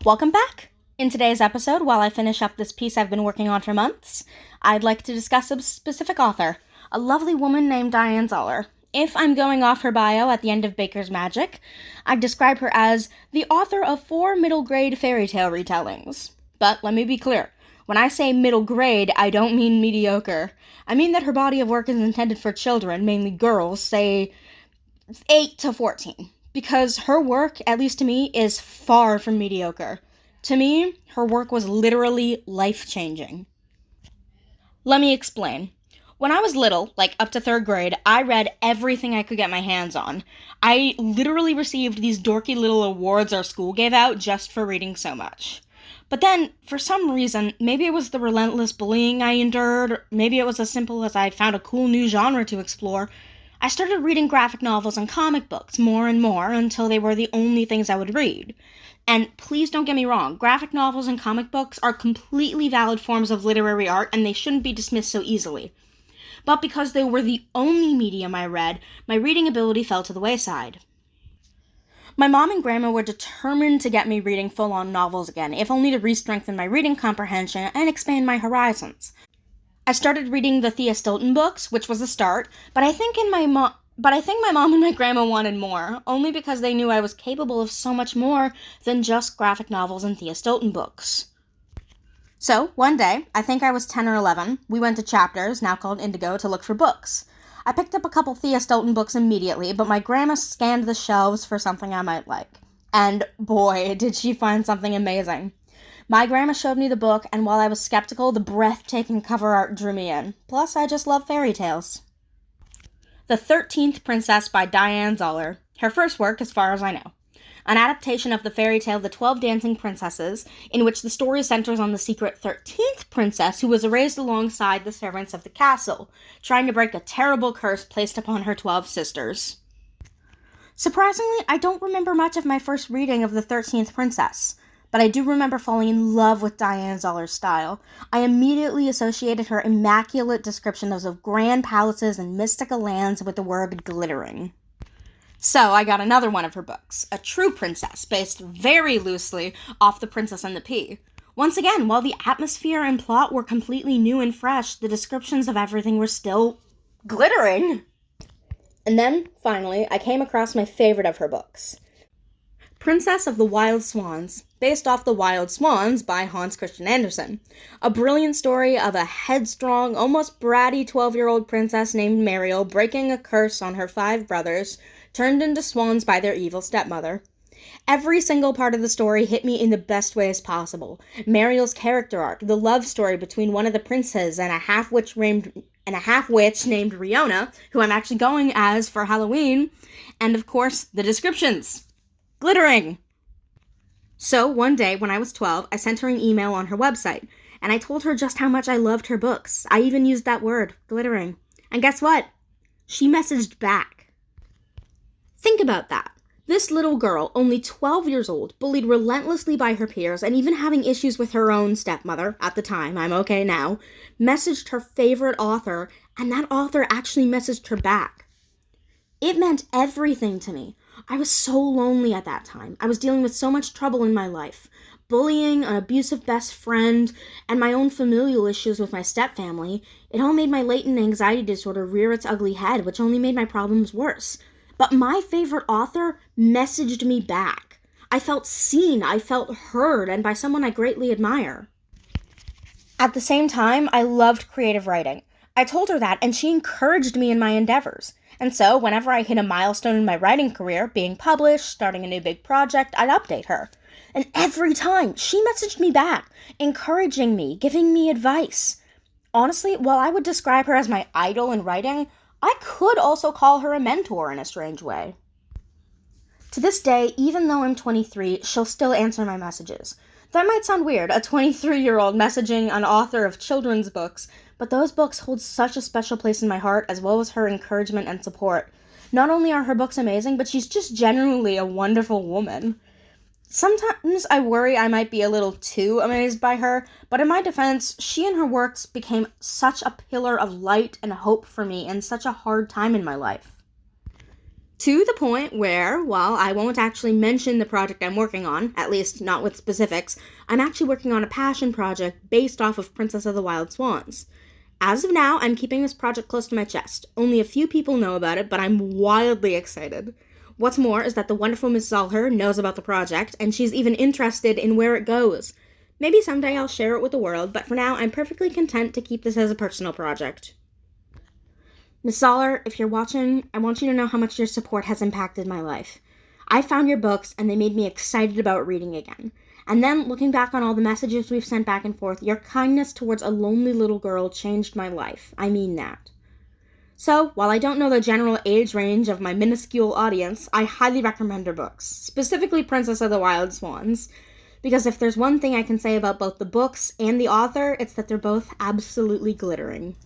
Welcome back! In today's episode, while I finish up this piece I've been working on for months, I'd like to discuss a specific author, a lovely woman named Diane Zahler. If I'm going off her bio at the end of Baker's Magic, I'd describe her as the author of 4 middle-grade fairy tale retellings. But let me be clear, when I say middle grade, I don't mean mediocre. I mean that her body of work is intended for children, mainly girls, say 8 to 14. Because her work, at least to me, is far from mediocre. To me, her work was literally life-changing. Let me explain. When I was little, like up to 3rd grade, I read everything I could get my hands on. I literally received these dorky little awards our school gave out just for reading so much. But then, for some reason, maybe it was the relentless bullying I endured, or maybe it was as simple as I found a cool new genre to explore, I started reading graphic novels and comic books more and more until they were the only things I would read. And please don't get me wrong, graphic novels and comic books are completely valid forms of literary art and they shouldn't be dismissed so easily. But because they were the only medium I read, my reading ability fell to the wayside. My mom and grandma were determined to get me reading full-on novels again, if only to re-strengthen my reading comprehension and expand my horizons. I started reading the Thea Stilton books, which was a start, but I think my mom and my grandma wanted more, only because they knew I was capable of so much more than just graphic novels and Thea Stilton books. So, one day, I think I was 10 or 11, we went to Chapters, now called Indigo, to look for books. I picked up a couple Thea Stilton books immediately, but my grandma scanned the shelves for something I might like. And boy, did she find something amazing. My grandma showed me the book, and while I was skeptical, the breathtaking cover art drew me in. Plus, I just love fairy tales. The 13th Princess by Diane Zahler. Her first work, as far as I know. An adaptation of the fairy tale The 12 Dancing Princesses, in which the story centers on the secret 13th princess who was raised alongside the servants of the castle, trying to break a terrible curse placed upon her 12 sisters. Surprisingly, I don't remember much of my first reading of The 13th Princess. But I do remember falling in love with Diane Zahler's style. I immediately associated her immaculate descriptions of grand palaces and mystical lands with the word glittering. So I got another one of her books, A True Princess, based very loosely off The Princess and the Pea. Once again, while the atmosphere and plot were completely new and fresh, the descriptions of everything were still glittering. And then, finally, I came across my favorite of her books, Princess of the Wild Swans, based off The Wild Swans by Hans Christian Andersen. A brilliant story of a headstrong, almost bratty 12-year-old princess named Mariel breaking a curse on her 5 brothers, turned into swans by their evil stepmother. Every single part of the story hit me in the best ways possible. Mariel's character arc, the love story between one of the princes and a half-witch named Riona, who I'm actually going as for Halloween, and of course, the descriptions. Glittering! So, one day, when I was 12, I sent her an email on her website, and I told her just how much I loved her books. I even used that word, glittering. And guess what? She messaged back. Think about that. This little girl, only 12 years old, bullied relentlessly by her peers, and even having issues with her own stepmother, at the time, I'm okay now, messaged her favorite author, and that author actually messaged her back. It meant everything to me. I was so lonely at that time. I was dealing with so much trouble in my life. Bullying, an abusive best friend, and my own familial issues with my stepfamily. It all made my latent anxiety disorder rear its ugly head, which only made my problems worse. But my favorite author messaged me back. I felt seen, I felt heard, and by someone I greatly admire. At the same time, I loved creative writing. I told her that, and she encouraged me in my endeavors. And so, whenever I hit a milestone in my writing career, being published, starting a new big project, I'd update her. And every time, she messaged me back, encouraging me, giving me advice. Honestly, while I would describe her as my idol in writing, I could also call her a mentor in a strange way. To this day, even though I'm 23, she'll still answer my messages. That might sound weird, a 23-year-old messaging an author of children's books, but those books hold such a special place in my heart, as well as her encouragement and support. Not only are her books amazing, but she's just genuinely a wonderful woman. Sometimes I worry I might be a little too amazed by her, but in my defense, she and her works became such a pillar of light and hope for me in such a hard time in my life. To the point where, while I won't actually mention the project I'm working on, at least not with specifics, I'm actually working on a passion project based off of Princess of the Wild Swans. As of now, I'm keeping this project close to my chest. Only a few people know about it, but I'm wildly excited. What's more is that the wonderful Miss Zahler knows about the project, and she's even interested in where it goes. Maybe someday I'll share it with the world, but for now, I'm perfectly content to keep this as a personal project. Miss Zahler, if you're watching, I want you to know how much your support has impacted my life. I found your books, and they made me excited about reading again. And then, looking back on all the messages we've sent back and forth, your kindness towards a lonely little girl changed my life. I mean that. So, while I don't know the general age range of my minuscule audience, I highly recommend her books, specifically Princess of the Wild Swans, because if there's one thing I can say about both the books and the author, it's that they're both absolutely glittering.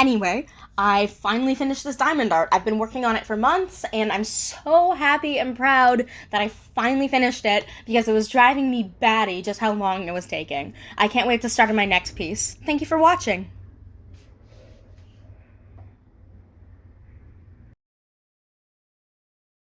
Anyway, I finally finished this diamond art. I've been working on it for months, and I'm so happy and proud that I finally finished it because it was driving me batty just how long it was taking. I can't wait to start on my next piece. Thank you for watching.